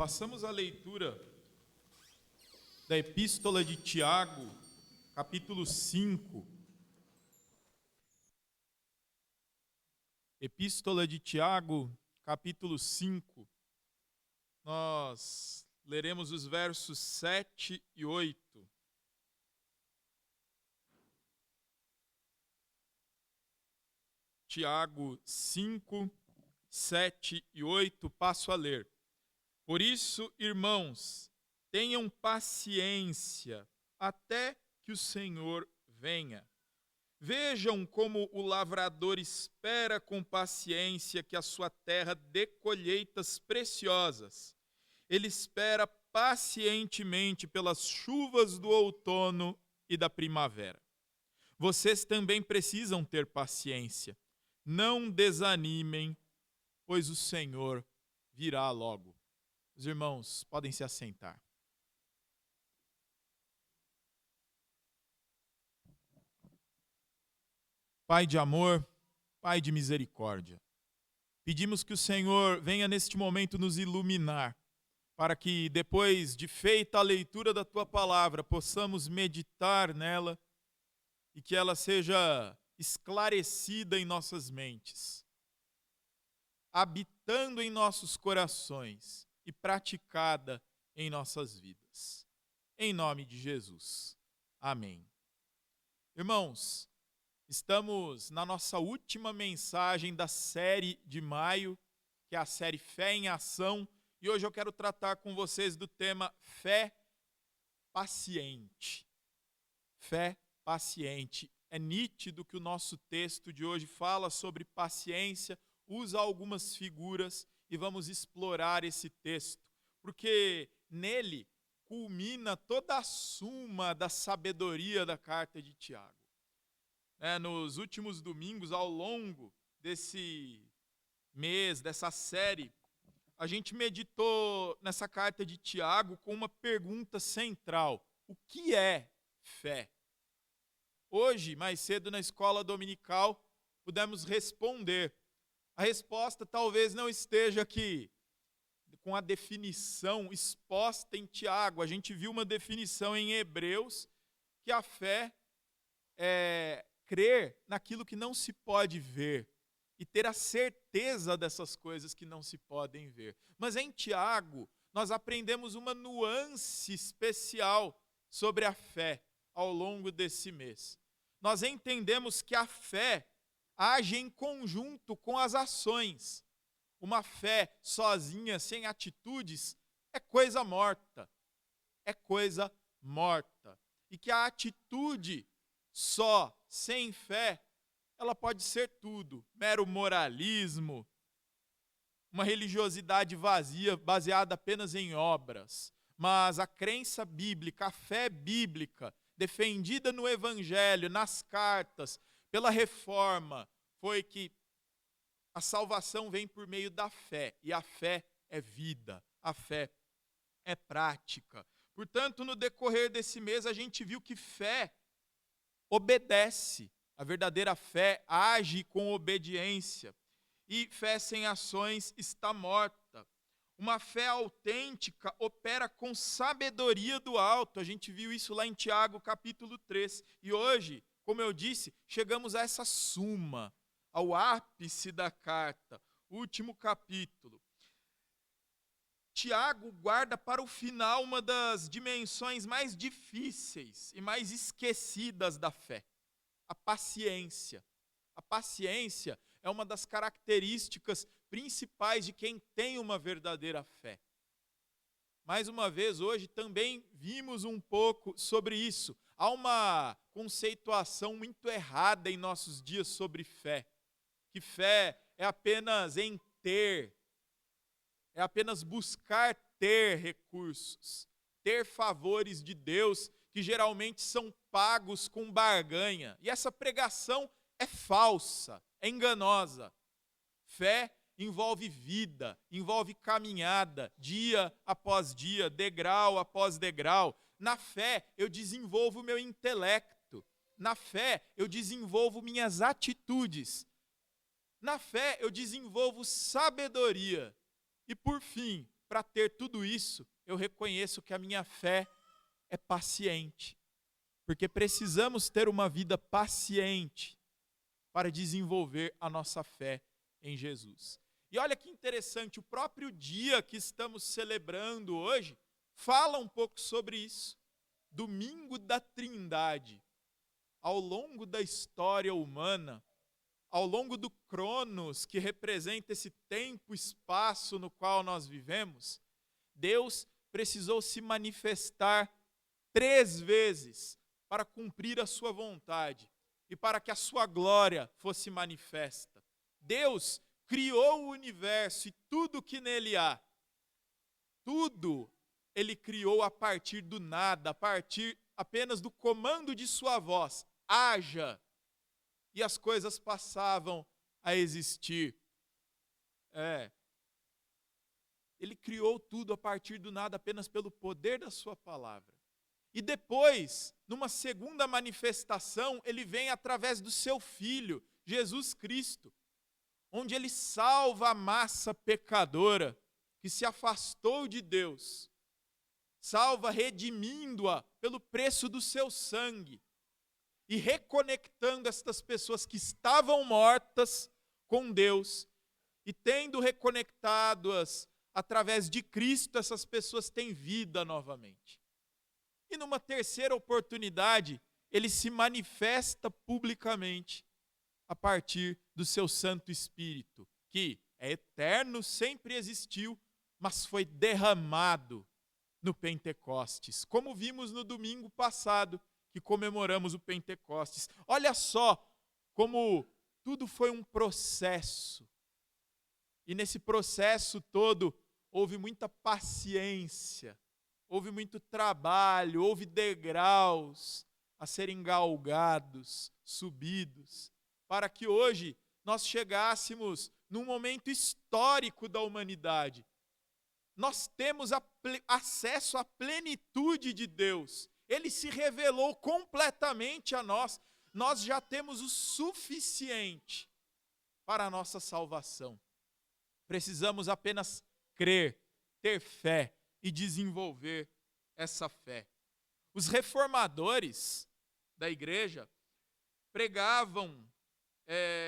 Passamos a leitura da Epístola de Tiago, capítulo 5. Epístola de Tiago, capítulo 5. Nós leremos os versos 7 e 8. Tiago 5, 7 e 8, passo a ler. Por isso, irmãos, tenham paciência até que o Senhor venha. Vejam como o lavrador espera com paciência que a sua terra dê colheitas preciosas. Ele espera pacientemente pelas chuvas do outono e da primavera. Vocês também precisam ter paciência. Não desanimem, pois o Senhor virá logo. Os irmãos podem se assentar. Pai de amor, Pai de misericórdia, pedimos que o Senhor venha neste momento nos iluminar, para que depois de feita a leitura da Tua palavra, possamos meditar nela e que ela seja esclarecida em nossas mentes, habitando em nossos corações e praticada em nossas vidas. Em nome de Jesus. Amém. Irmãos, estamos na nossa última mensagem da série de maio, que é a série Fé em Ação, e hoje eu quero tratar com vocês do tema Fé Paciente. Fé paciente. É nítido que o nosso texto de hoje fala sobre paciência, usa algumas figuras e vamos explorar esse texto, porque nele culmina toda a suma da sabedoria da carta de Tiago. Nos últimos domingos, ao longo desse mês, dessa série, a gente meditou nessa carta de Tiago com uma pergunta central: o que é fé? Hoje, mais cedo na escola dominical, pudemos responder. A resposta talvez não esteja aqui com a definição exposta em Tiago. A gente viu uma definição em Hebreus, que a fé é crer naquilo que não se pode ver e ter a certeza dessas coisas que não se podem ver. Mas em Tiago, nós aprendemos uma nuance especial sobre a fé ao longo desse mês. Nós entendemos que a fé age em conjunto com as ações. Uma fé sozinha, sem atitudes, é coisa morta. É coisa morta. E que a atitude só, sem fé, ela pode ser tudo. Mero moralismo, uma religiosidade vazia, baseada apenas em obras. Mas a crença bíblica, a fé bíblica, defendida no Evangelho, nas cartas, pela reforma, foi que a salvação vem por meio da fé. E a fé é vida, a fé é prática. Portanto, no decorrer desse mês, a gente viu que fé obedece. A verdadeira fé age com obediência. E fé sem ações está morta. Uma fé autêntica opera com sabedoria do alto. A gente viu isso lá em Tiago, capítulo 3. E hoje, como eu disse, chegamos a essa suma, ao ápice da carta, último capítulo. Tiago guarda para o final uma das dimensões mais difíceis e mais esquecidas da fé: a paciência. A paciência é uma das características principais de quem tem uma verdadeira fé. Mais uma vez, hoje também vimos um pouco sobre isso. Há uma conceituação muito errada em nossos dias sobre fé. Que fé é apenas em ter, é apenas buscar ter recursos, ter favores de Deus que geralmente são pagos com barganha. E essa pregação é falsa, é enganosa. Fé envolve vida, envolve caminhada, dia após dia, degrau após degrau. Na fé, eu desenvolvo meu intelecto. Na fé, eu desenvolvo minhas atitudes. Na fé, eu desenvolvo sabedoria. E, por fim, para ter tudo isso, eu reconheço que a minha fé é paciente. Porque precisamos ter uma vida paciente para desenvolver a nossa fé em Jesus. E olha que interessante, o próprio dia que estamos celebrando hoje fala um pouco sobre isso. Domingo da Trindade. Ao longo da história humana, ao longo do Cronos, que representa esse tempo e espaço no qual nós vivemos, Deus precisou se manifestar 3 vezes para cumprir a sua vontade e para que a sua glória fosse manifesta. Deus criou o universo e tudo que nele há. Tudo ele criou a partir do nada, a partir apenas do comando de sua voz. Haja! E as coisas passavam a existir. Ele criou tudo a partir do nada apenas pelo poder da sua palavra. E depois, numa segunda manifestação, ele vem através do seu Filho, Jesus Cristo, onde ele salva a massa pecadora que se afastou de Deus, salva redimindo-a pelo preço do seu sangue e reconectando estas pessoas que estavam mortas com Deus e tendo reconectado-as através de Cristo, essas pessoas têm vida novamente. E numa terceira oportunidade, ele se manifesta publicamente a partir do seu Santo Espírito, que é eterno, sempre existiu, mas foi derramado no Pentecostes, como vimos no domingo passado, que comemoramos o Pentecostes. Olha só como tudo foi um processo. E nesse processo todo, houve muita paciência, houve muito trabalho, houve degraus a serem galgados, subidos, para que hoje nós chegássemos num momento histórico da humanidade. Nós temos acesso à plenitude de Deus. Ele se revelou completamente a nós. Nós já temos o suficiente para a nossa salvação. Precisamos apenas crer, ter fé e desenvolver essa fé. Os reformadores da igreja pregavam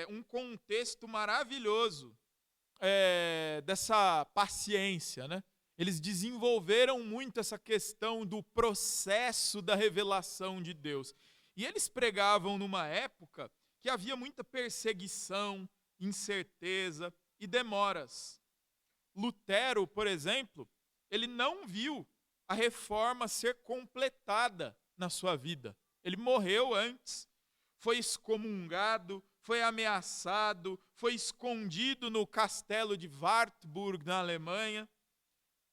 um contexto maravilhoso dessa paciência, né? Eles desenvolveram muito essa questão do processo da revelação de Deus. E eles pregavam numa época que havia muita perseguição, incerteza e demoras. Lutero, por exemplo, ele não viu a reforma ser completada na sua vida. Ele morreu antes, foi excomungado, foi ameaçado, foi escondido no castelo de Wartburg, na Alemanha.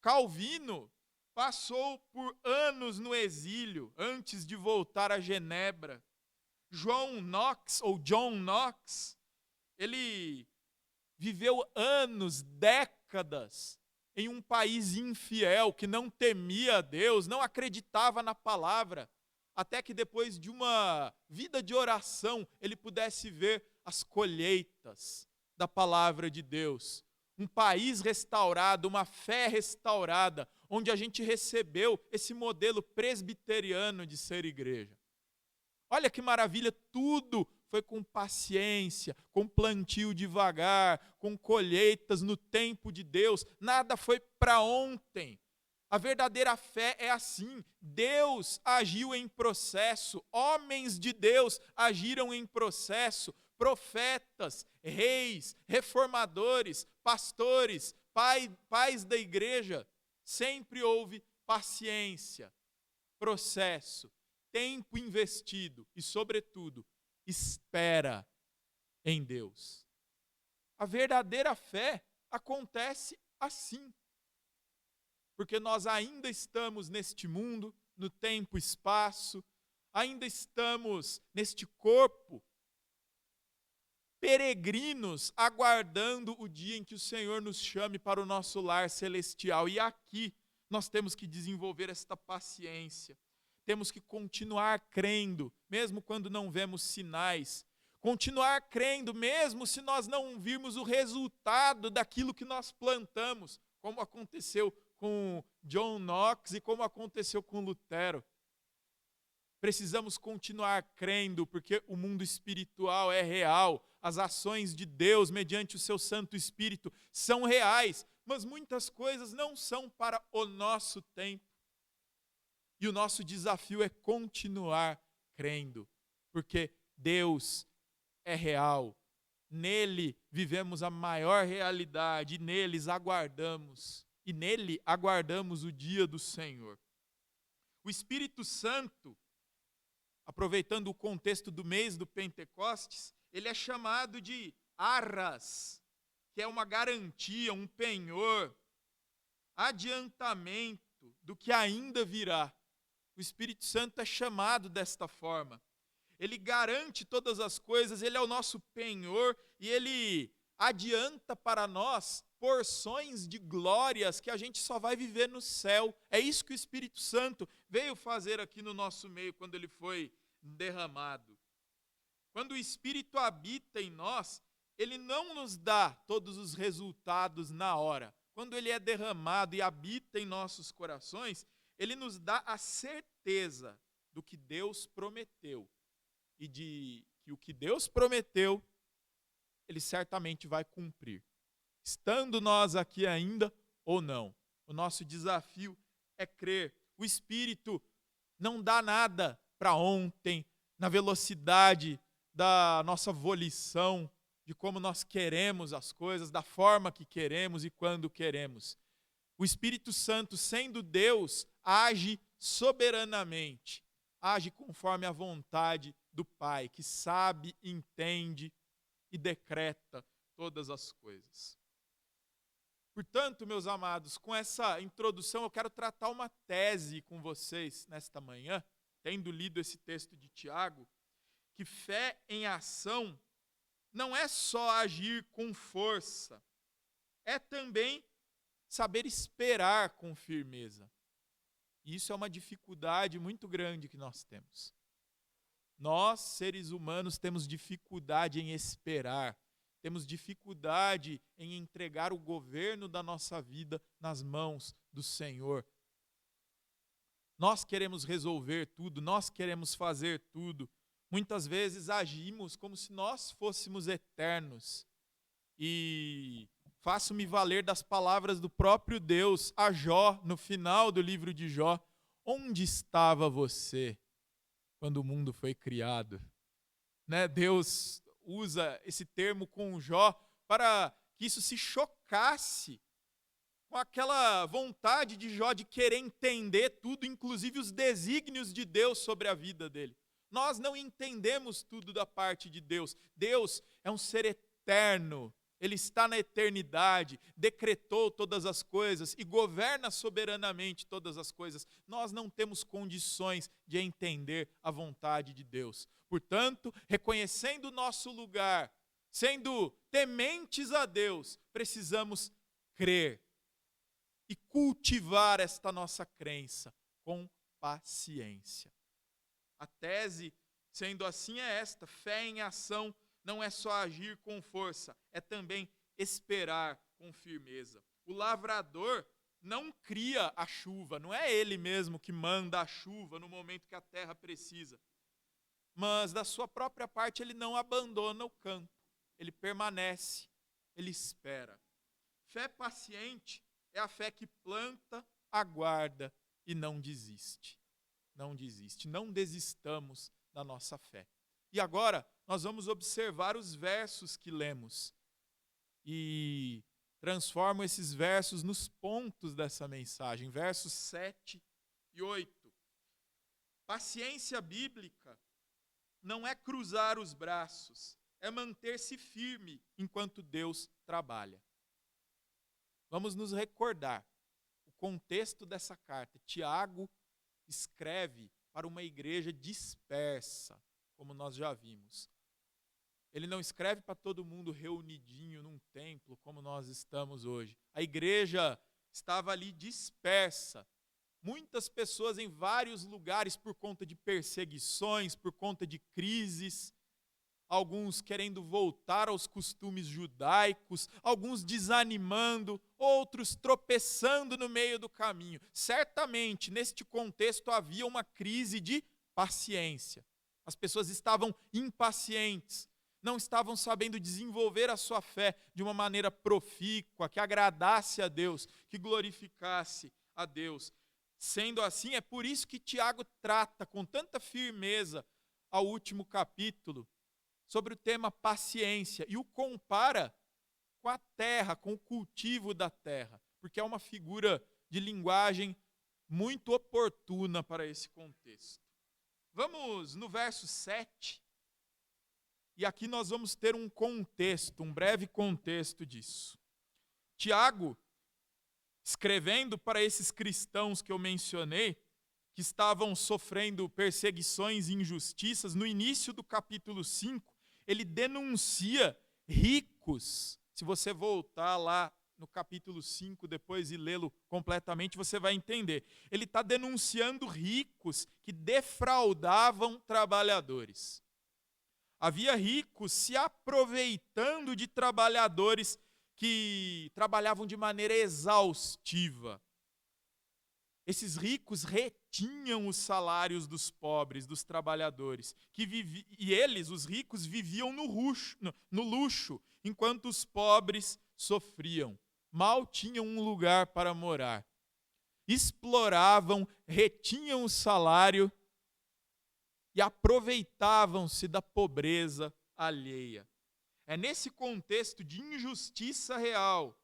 Calvino passou por anos no exílio antes de voltar a Genebra. John Knox, ele viveu anos, décadas, em um país infiel, que não temia a Deus, não acreditava na palavra, até que depois de uma vida de oração, ele pudesse ver as colheitas da palavra de Deus. Um país restaurado, uma fé restaurada, onde a gente recebeu esse modelo presbiteriano de ser igreja. Olha que maravilha, tudo foi com paciência, com plantio devagar, com colheitas no tempo de Deus. Nada foi para ontem. A verdadeira fé é assim. Deus agiu em processo, homens de Deus agiram em processo, profetas, reis, reformadores, pastores, pais da igreja. Sempre houve paciência, processo, tempo investido e, sobretudo, espera em Deus. A verdadeira fé acontece assim. Porque nós ainda estamos neste mundo, no tempo e espaço, ainda estamos neste corpo, peregrinos, aguardando o dia em que o Senhor nos chame para o nosso lar celestial. E aqui nós temos que desenvolver esta paciência. Temos que continuar crendo, mesmo quando não vemos sinais. Continuar crendo, mesmo se nós não virmos o resultado daquilo que nós plantamos. como aconteceu com John Knox e como aconteceu com Lutero. Precisamos continuar crendo, porque o mundo espiritual é real. As ações de Deus, mediante o seu Santo Espírito, são reais. Mas muitas coisas não são para o nosso tempo. E o nosso desafio é continuar crendo, porque Deus é real. Nele vivemos a maior realidade, e nele aguardamos o dia do Senhor. O Espírito Santo, aproveitando o contexto do mês do Pentecostes, ele é chamado de arras, que é uma garantia, um penhor, adiantamento do que ainda virá. O Espírito Santo é chamado desta forma. Ele garante todas as coisas, ele é o nosso penhor e ele adianta para nós porções de glórias que a gente só vai viver no céu. É isso que o Espírito Santo veio fazer aqui no nosso meio quando ele foi derramado. Quando o Espírito habita em nós, ele não nos dá todos os resultados na hora. Quando ele é derramado e habita em nossos corações, ele nos dá a certeza do que Deus prometeu. E de que o que Deus prometeu, ele certamente vai cumprir. Estando nós aqui ainda ou não. O nosso desafio é crer. O Espírito não dá nada para ontem, na velocidade da nossa volição, de como nós queremos as coisas, da forma que queremos e quando queremos. O Espírito Santo, sendo Deus, age soberanamente, age conforme a vontade do Pai, que sabe, entende e decreta todas as coisas. Portanto, meus amados, com essa introdução eu quero tratar uma tese com vocês nesta manhã, tendo lido esse texto de Tiago, que fé em ação não é só agir com força, é também saber esperar com firmeza. E isso é uma dificuldade muito grande que nós temos. Nós, seres humanos, temos dificuldade em esperar, temos dificuldade em entregar o governo da nossa vida nas mãos do Senhor. Nós queremos resolver tudo, nós queremos fazer tudo. Muitas vezes agimos como se nós fôssemos eternos. E faço-me valer das palavras do próprio Deus a Jó, no final do livro de Jó. Onde estava você quando o mundo foi criado? Né? Deus usa esse termo com Jó para que isso se chocasse com aquela vontade de Jó de querer entender tudo, inclusive os desígnios de Deus sobre a vida dele. Nós não entendemos tudo da parte de Deus. Deus é um ser eterno. Ele está na eternidade, decretou todas as coisas e governa soberanamente todas as coisas. Nós não temos condições de entender a vontade de Deus. Portanto, reconhecendo o nosso lugar, sendo tementes a Deus, precisamos crer e cultivar esta nossa crença com paciência. A tese, sendo assim, é esta: fé em ação não é só agir com força, é também esperar com firmeza. O lavrador não cria a chuva, não é ele mesmo que manda a chuva no momento que a terra precisa. Mas da sua própria parte ele não abandona o campo, ele permanece, ele espera. Fé paciente é a fé que planta, aguarda e não desiste. Não desiste, não desistamos da nossa fé. E agora nós vamos observar os versos que lemos e transformo esses versos nos pontos dessa mensagem, versos 7 e 8. Paciência bíblica não é cruzar os braços, é manter-se firme enquanto Deus trabalha. Vamos nos recordar o contexto dessa carta. Tiago escreve para uma igreja dispersa, como nós já vimos. Ele não escreve para todo mundo reunidinho num templo, como nós estamos hoje. A igreja estava ali dispersa. Muitas pessoas em vários lugares por conta de perseguições, por conta de crises. alguns querendo voltar aos costumes judaicos, alguns desanimando, outros tropeçando no meio do caminho. Certamente, neste contexto, havia uma crise de paciência. As pessoas estavam impacientes, não estavam sabendo desenvolver a sua fé de uma maneira profícua, que agradasse a Deus, que glorificasse a Deus. Sendo assim, é por isso que Tiago trata com tanta firmeza ao último capítulo sobre o tema paciência e o compara com a terra, com o cultivo da terra, porque é uma figura de linguagem muito oportuna para esse contexto. Vamos no verso 7, e aqui nós vamos ter um contexto, um breve contexto disso. Tiago, escrevendo para esses cristãos que eu mencionei, que estavam sofrendo perseguições e injustiças, no início do capítulo 5, ele denuncia ricos. Se você voltar lá no capítulo 5 depois e lê-lo completamente, você vai entender. Ele está denunciando ricos que defraudavam trabalhadores. Havia ricos se aproveitando de trabalhadores que trabalhavam de maneira exaustiva. Esses ricos retinham os salários dos pobres, dos trabalhadores, e eles, os ricos, viviam no luxo, enquanto os pobres sofriam. Mal tinham um lugar para morar. Exploravam, retinham o salário e aproveitavam-se da pobreza alheia. É nesse contexto de injustiça real,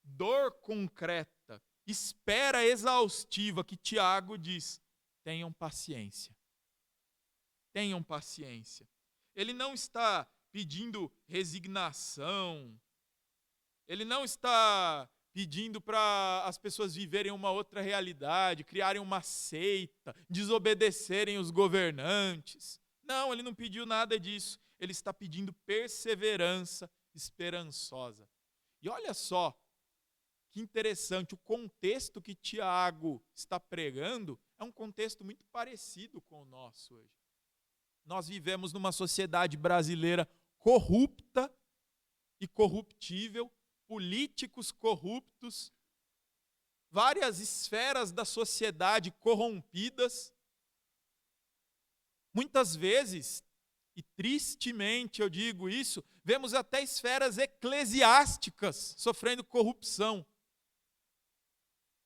dor concreta, espera exaustiva que Tiago diz: tenham paciência. Tenham paciência. Ele não está pedindo resignação, ele não está pedindo para as pessoas viverem uma outra realidade, criarem uma seita, desobedecerem os governantes. Não, ele não pediu nada disso. Ele está pedindo perseverança esperançosa. E olha só, que interessante, o contexto que Tiago está pregando é um contexto muito parecido com o nosso hoje. Nós vivemos numa sociedade brasileira corrupta e corruptível, políticos corruptos, várias esferas da sociedade corrompidas. Muitas vezes, e tristemente eu digo isso, vemos até esferas eclesiásticas sofrendo corrupção.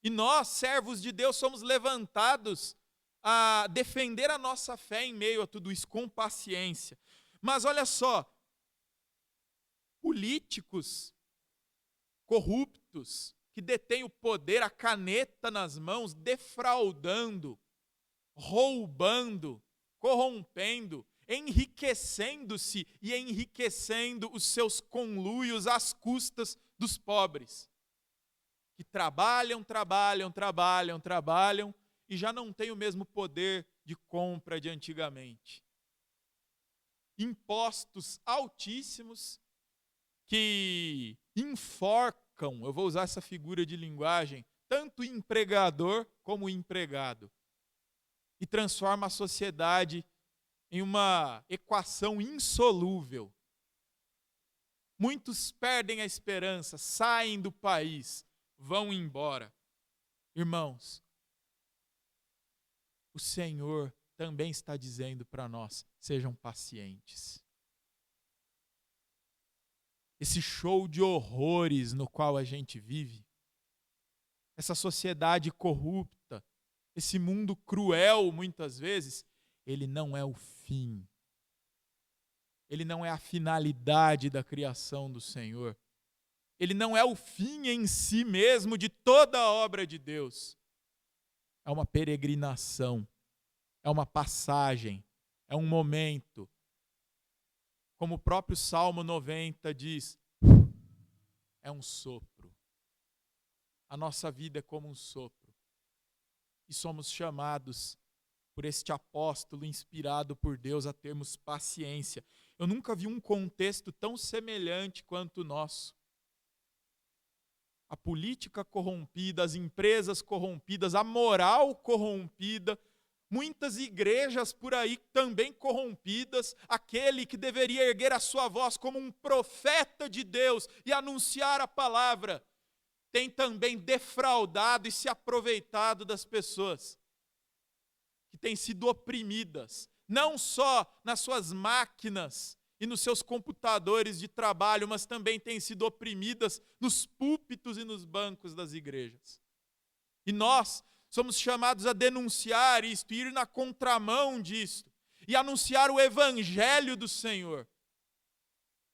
E nós, servos de Deus, somos levantados a defender a nossa fé em meio a tudo isso, com paciência. Mas olha só, políticos corruptos, que detêm o poder, a caneta nas mãos, defraudando, roubando, corrompendo, enriquecendo-se e enriquecendo os seus conluios às custas dos pobres, que trabalham e já não têm o mesmo poder de compra de antigamente. Impostos altíssimos que enforcam, eu vou usar essa figura de linguagem, tanto o empregador como o empregado, e transforma a sociedade em uma equação insolúvel. Muitos perdem a esperança, saem do país, vão embora. Irmãos, o Senhor também está dizendo para nós: sejam pacientes. Esse show de horrores no qual a gente vive, essa sociedade corrupta, esse mundo cruel muitas vezes, ele não é o fim. Ele não é a finalidade da criação do Senhor. Ele não é o fim em si mesmo de toda a obra de Deus. É uma peregrinação, é uma passagem, é um momento. Como o próprio Salmo 90 diz, é um sopro. A nossa vida é como um sopro. E somos chamados por este apóstolo inspirado por Deus a termos paciência. Eu nunca vi um contexto tão semelhante quanto o nosso. A política corrompida, as empresas corrompidas, a moral corrompida, Muitas igrejas por aí também corrompidas, aquele que deveria erguer a sua voz como um profeta de Deus e anunciar a palavra, tem também defraudado e se aproveitado das pessoas que têm sido oprimidas, não só nas suas máquinas e nos seus computadores de trabalho, mas também têm sido oprimidas nos púlpitos e nos bancos das igrejas. E nós somos chamados a denunciar isto, ir na contramão disto, e anunciar o evangelho do Senhor,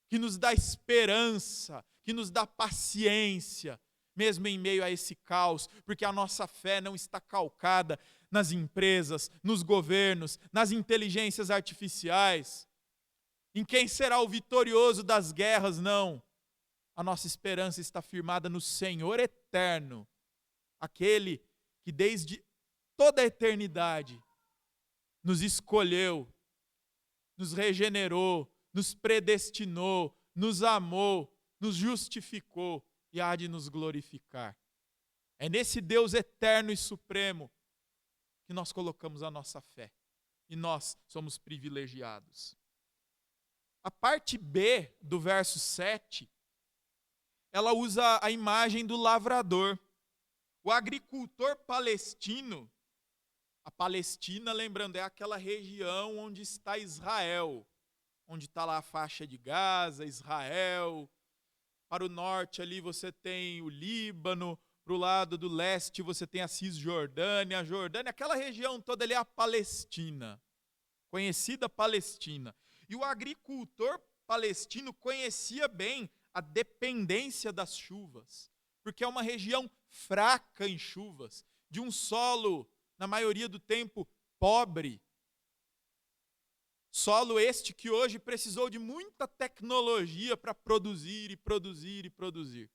que nos dá esperança, que nos dá paciência, mesmo em meio a esse caos, porque a nossa fé não está calcada nas empresas, nos governos, nas inteligências artificiais, em quem será o vitorioso das guerras, não. A nossa esperança está firmada no Senhor eterno, aquele que desde toda a eternidade nos escolheu, nos regenerou, nos predestinou, nos amou, nos justificou e há de nos glorificar. É nesse Deus eterno e supremo que nós colocamos a nossa fé. E nós somos privilegiados. A parte B do verso 7, ela usa a imagem do lavrador. O agricultor palestino, a Palestina, lembrando, é aquela região onde está Israel, onde está lá a faixa de Gaza, Israel. Para o norte ali você tem o Líbano, para o lado do leste você tem a Cisjordânia, a Jordânia, aquela região toda ali é a Palestina, conhecida Palestina. E o agricultor palestino conhecia bem a dependência das chuvas, porque é uma região fraca em chuvas, de um solo, na maioria do tempo, pobre. Solo este que hoje precisou de muita tecnologia para produzir e produzir e produzir.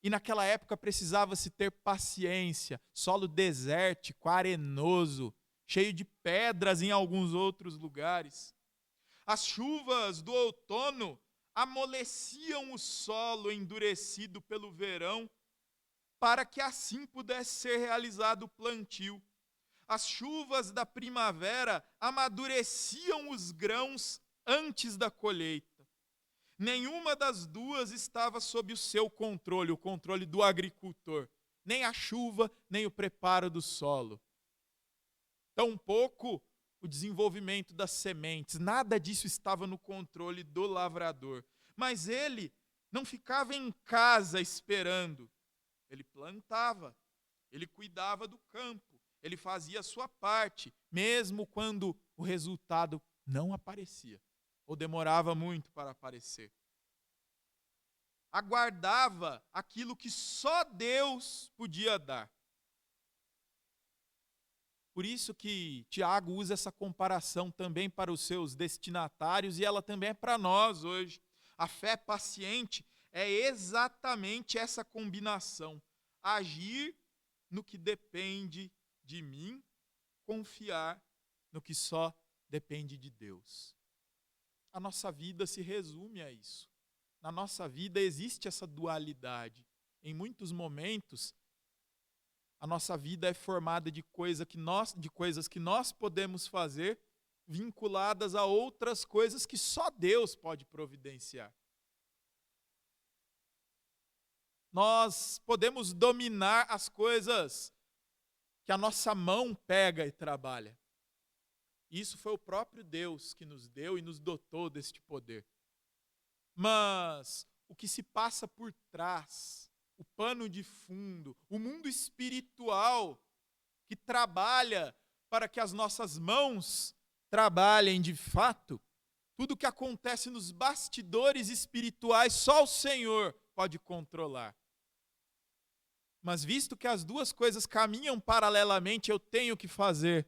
E naquela época precisava-se ter paciência, solo desértico, arenoso, cheio de pedras em alguns outros lugares. As chuvas do outono amoleciam o solo endurecido pelo verão, para que assim pudesse ser realizado o plantio. As chuvas da primavera amadureciam os grãos antes da colheita. Nenhuma das duas estava sob o seu controle, o controle do agricultor. Nem a chuva, nem o preparo do solo. Tampouco o desenvolvimento das sementes. Nada disso estava no controle do lavrador. Mas ele não ficava em casa esperando. Ele plantava, ele cuidava do campo, ele fazia a sua parte, mesmo quando o resultado não aparecia, ou demorava muito para aparecer. Aguardava aquilo que só Deus podia dar. Por isso que Tiago usa essa comparação também para os seus destinatários, e ela também é para nós hoje. A fé paciente é exatamente essa combinação. Agir no que depende de mim, confiar no que só depende de Deus. A nossa vida se resume a isso. Na nossa vida existe essa dualidade. Em muitos momentos, a nossa vida é formada de coisas que nós podemos fazer, vinculadas a outras coisas que só Deus pode providenciar. Nós podemos dominar as coisas que a nossa mão pega e trabalha. Isso foi o próprio Deus que nos deu e nos dotou deste poder. Mas o que se passa por trás, o pano de fundo, o mundo espiritual que trabalha para que as nossas mãos trabalhem de fato, tudo que acontece nos bastidores espirituais, só o Senhor pode controlar. Mas visto que as duas coisas caminham paralelamente, eu tenho que fazer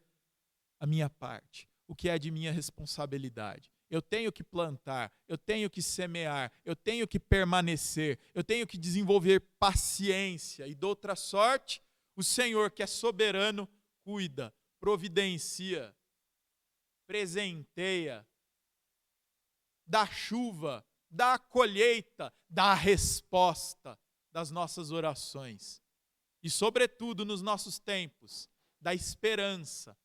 a minha parte, o que é de minha responsabilidade. Eu tenho que plantar, eu tenho que semear, eu tenho que permanecer, eu tenho que desenvolver paciência. E de outra sorte, o Senhor, que é soberano, cuida, providencia, presenteia, dá chuva, dá colheita, dá a resposta das nossas orações. E, sobretudo, nos nossos tempos, da esperança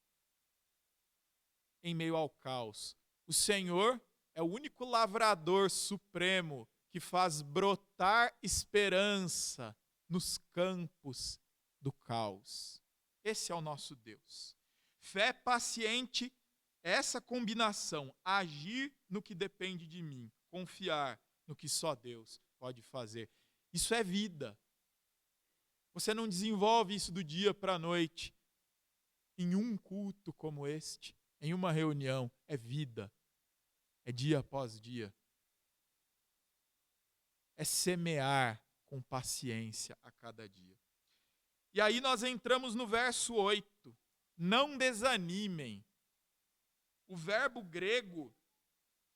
em meio ao caos. O Senhor é o único lavrador supremo que faz brotar esperança nos campos do caos. Esse é o nosso Deus. Fé paciente é essa combinação, agir no que depende de mim, confiar no que só Deus pode fazer. Isso é vida. Você não desenvolve isso do dia para a noite. Em um culto como este, em uma reunião, é vida. É dia após dia. É semear com paciência a cada dia. E aí nós entramos no verso 8. Não desanimem. O verbo grego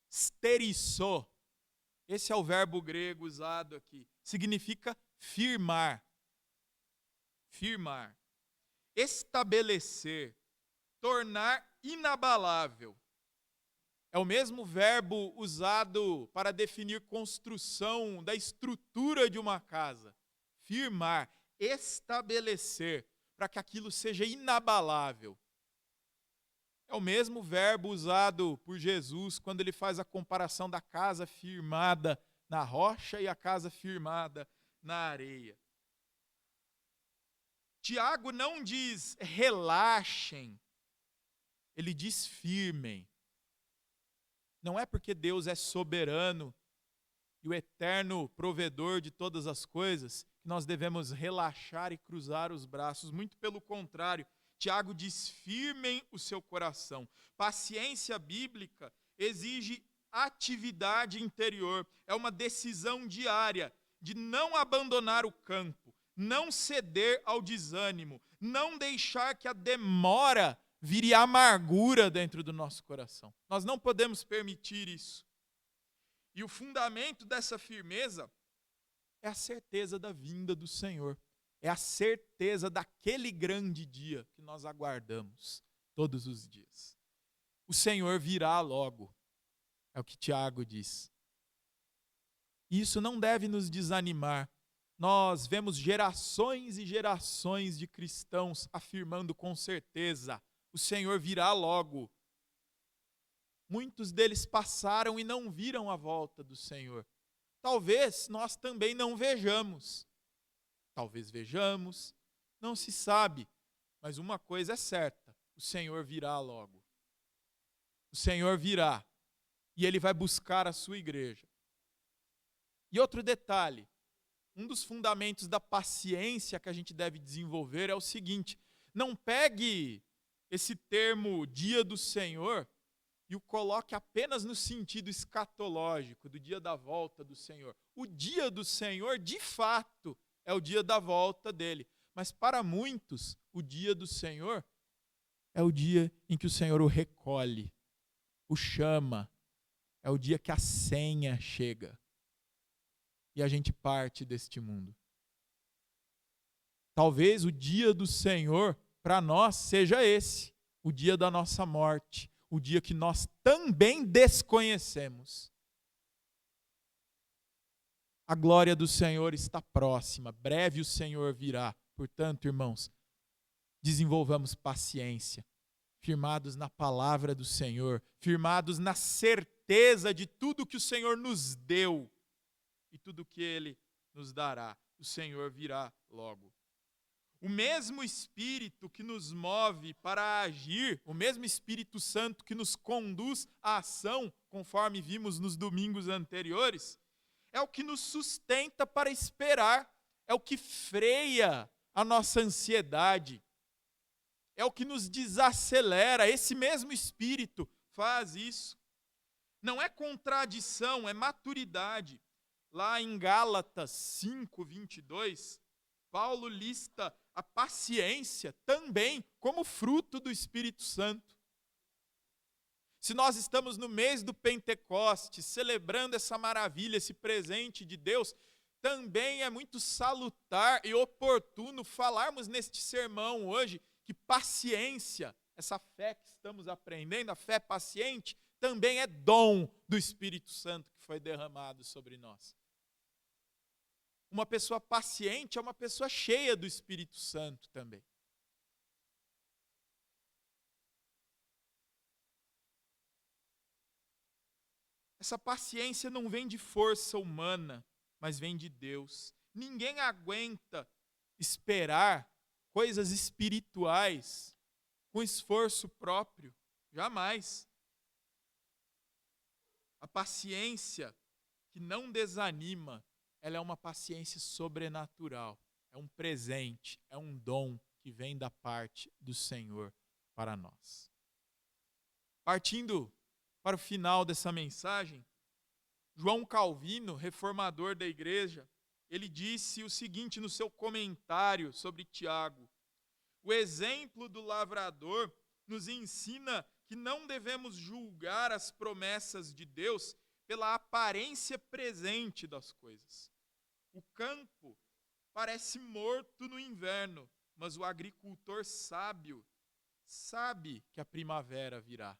sterisso, esse é o verbo grego usado aqui, significa firmar. Firmar. Estabelecer. Tornar inabalável. É o mesmo verbo usado para definir construção da estrutura de uma casa. Firmar, estabelecer, para que aquilo seja inabalável. É o mesmo verbo usado por Jesus quando ele faz a comparação da casa firmada na rocha e a casa firmada na areia. Tiago não diz relaxem, ele diz firmem. Não é porque Deus é soberano e o eterno provedor de todas as coisas que nós devemos relaxar e cruzar os braços. Muito pelo contrário, Tiago diz: firmem o seu coração. Paciência bíblica exige atividade interior. É uma decisão diária de não abandonar o campo, não ceder ao desânimo, não deixar que a demora vire amargura dentro do nosso coração. Nós não podemos permitir isso. E o fundamento dessa firmeza é a certeza da vinda do Senhor. É a certeza daquele grande dia que nós aguardamos todos os dias. O Senhor virá logo, é o que Tiago diz. Isso não deve nos desanimar. Nós vemos gerações e gerações de cristãos afirmando com certeza: o Senhor virá logo. Muitos deles passaram e não viram a volta do Senhor. Talvez nós também não vejamos. Talvez vejamos, não se sabe. Mas uma coisa é certa: o Senhor virá logo. O Senhor virá e Ele vai buscar a sua igreja. E outro detalhe, um dos fundamentos da paciência que a gente deve desenvolver é o seguinte: não pegue esse termo dia do Senhor e o coloque apenas no sentido escatológico, do dia da volta do Senhor. O dia do Senhor, de fato, é o dia da volta dele. Mas para muitos, o dia do Senhor é o dia em que o Senhor o recolhe, o chama. É o dia que a senha chega e a gente parte deste mundo. Talvez o dia do Senhor para nós seja esse, o dia da nossa morte, o dia que nós também desconhecemos. A glória do Senhor está próxima, breve o Senhor virá. Portanto, irmãos, desenvolvamos paciência, firmados na palavra do Senhor, firmados na certeza de tudo que o Senhor nos deu e tudo que Ele nos dará. O Senhor virá logo. O mesmo Espírito que nos move para agir, o mesmo Espírito Santo que nos conduz à ação, conforme vimos nos domingos anteriores, é o que nos sustenta para esperar, é o que freia a nossa ansiedade, é o que nos desacelera. Esse mesmo Espírito faz isso. Não é contradição, é maturidade. Lá em Gálatas 5:22, Paulo lista a paciência também como fruto do Espírito Santo. Se nós estamos no mês do Pentecostes, celebrando essa maravilha, esse presente de Deus, também é muito salutar e oportuno falarmos neste sermão hoje que paciência, essa fé que estamos aprendendo, a fé paciente, também é dom do Espírito Santo que foi derramado sobre nós. Uma pessoa paciente é uma pessoa cheia do Espírito Santo também. Essa paciência não vem de força humana, mas vem de Deus. Ninguém aguenta esperar coisas espirituais com esforço próprio. Jamais. A paciência que não desanima, ela é uma paciência sobrenatural. É um presente, é um dom que vem da parte do Senhor para nós. Partindo para o final dessa mensagem, João Calvino, reformador da igreja, ele disse o seguinte no seu comentário sobre Tiago: o exemplo do lavrador nos ensina que não devemos julgar as promessas de Deus pela aparência presente das coisas. O campo parece morto no inverno, mas o agricultor sábio sabe que a primavera virá.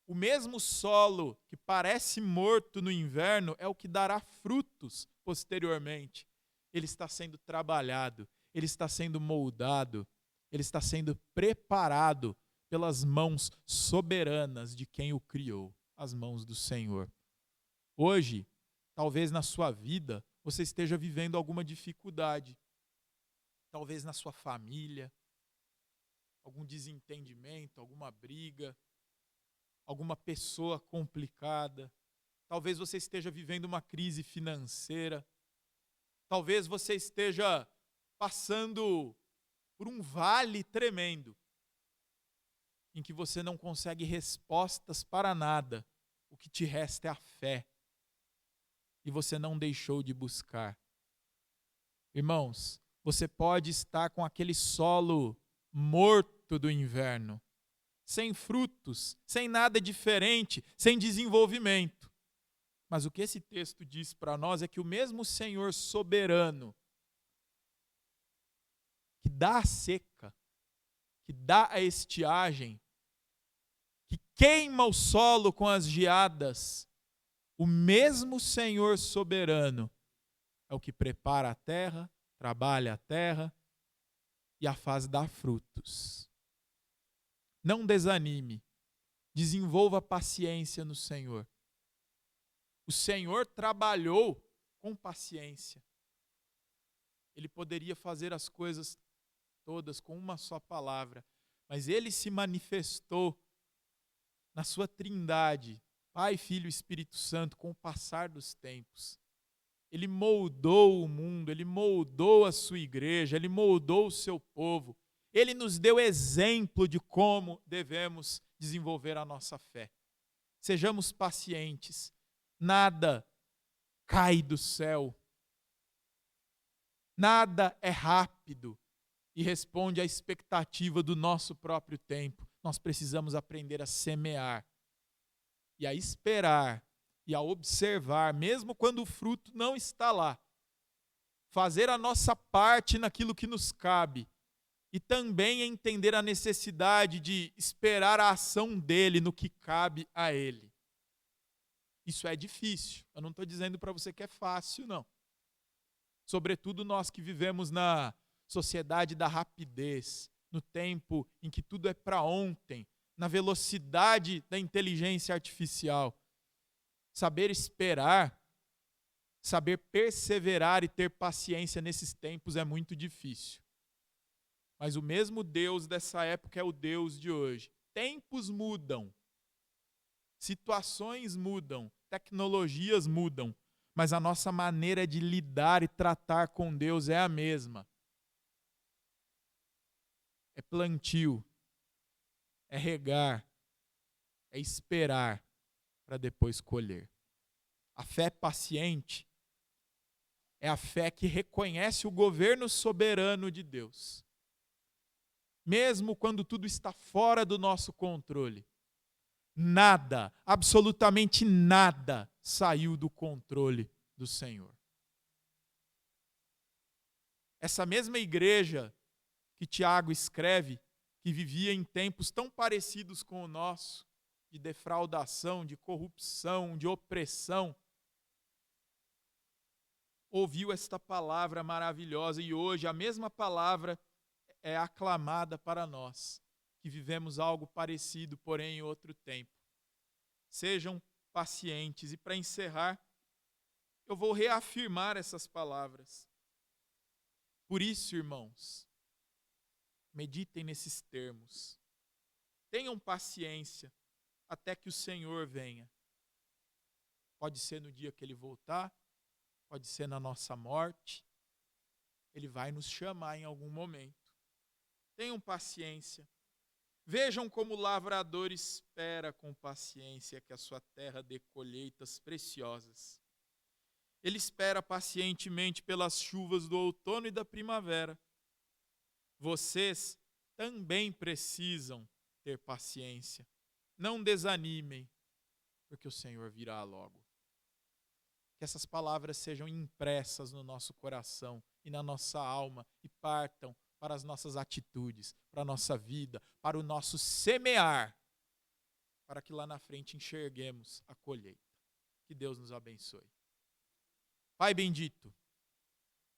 O mesmo solo que parece morto no inverno é o que dará frutos posteriormente. Ele está sendo trabalhado, ele está sendo moldado, ele está sendo preparado pelas mãos soberanas de quem o criou, as mãos do Senhor. Hoje, talvez na sua vida, você esteja vivendo alguma dificuldade. Talvez na sua família, algum desentendimento, alguma briga, alguma pessoa complicada. Talvez você esteja vivendo uma crise financeira. Talvez você esteja passando por um vale tremendo, em que você não consegue respostas para nada. O que te resta é a fé. E você não deixou de buscar. Irmãos, você pode estar com aquele solo morto do inverno, sem frutos, sem nada diferente, sem desenvolvimento. Mas o que esse texto diz para nós é que o mesmo Senhor soberano, que dá a seca, que dá a estiagem, que queima o solo com as geadas, o mesmo Senhor soberano é o que prepara a terra, trabalha a terra e a faz dar frutos. Não desanime, desenvolva paciência no Senhor. O Senhor trabalhou com paciência. Ele poderia fazer as coisas todas com uma só palavra, mas ele se manifestou na sua trindade, Pai, Filho e Espírito Santo, com o passar dos tempos. Ele moldou o mundo, ele moldou a sua igreja, ele moldou o seu povo. Ele nos deu exemplo de como devemos desenvolver a nossa fé. Sejamos pacientes. Nada cai do céu. Nada é rápido e responde à expectativa do nosso próprio tempo. Nós precisamos aprender a semear e a esperar e a observar, mesmo quando o fruto não está lá. Fazer a nossa parte naquilo que nos cabe e também entender a necessidade de esperar a ação dele no que cabe a ele. Isso é difícil. Eu não estou dizendo para você que é fácil, não. Sobretudo nós que vivemos na sociedade da rapidez, no tempo em que tudo é para ontem, na velocidade da inteligência artificial. Saber esperar, saber perseverar e ter paciência nesses tempos é muito difícil. Mas o mesmo Deus dessa época é o Deus de hoje. Tempos mudam, situações mudam, tecnologias mudam, mas a nossa maneira de lidar e tratar com Deus é a mesma. É plantio, é regar, é esperar para depois colher. A fé paciente é a fé que reconhece o governo soberano de Deus. Mesmo quando tudo está fora do nosso controle. Nada, absolutamente nada, saiu do controle do Senhor. Essa mesma igreja que Tiago escreve, que vivia em tempos tão parecidos com o nosso, de defraudação, de corrupção, de opressão, ouviu esta palavra maravilhosa e hoje a mesma palavra é aclamada para nós, que vivemos algo parecido, porém em outro tempo. Sejam pacientes. E para encerrar, eu vou reafirmar essas palavras. Por isso, irmãos, meditem nesses termos. Tenham paciência até que o Senhor venha. Pode ser no dia que Ele voltar, pode ser na nossa morte. Ele vai nos chamar em algum momento. Tenham paciência. Vejam como o lavrador espera com paciência que a sua terra dê colheitas preciosas. Ele espera pacientemente pelas chuvas do outono e da primavera. Vocês também precisam ter paciência. Não desanimem, porque o Senhor virá logo. Que essas palavras sejam impressas no nosso coração e na nossa alma e partam para as nossas atitudes, para a nossa vida, para o nosso semear, para que lá na frente enxerguemos a colheita. Que Deus nos abençoe. Pai bendito,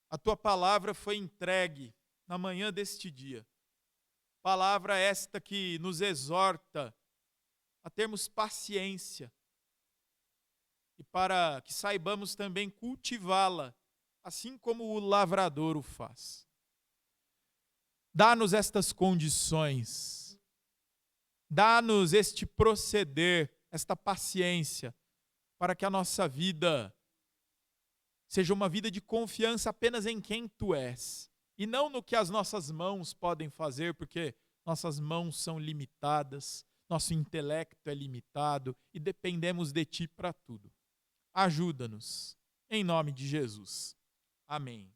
a Tua palavra foi entregue na manhã deste dia. Palavra esta que nos exorta a termos paciência e para que saibamos também cultivá-la, assim como o lavrador o faz. Dá-nos estas condições, dá-nos este proceder, esta paciência, para que a nossa vida seja uma vida de confiança apenas em quem Tu és, e não no que as nossas mãos podem fazer, porque nossas mãos são limitadas, nosso intelecto é limitado e dependemos de Ti para tudo. Ajuda-nos, em nome de Jesus. Amém.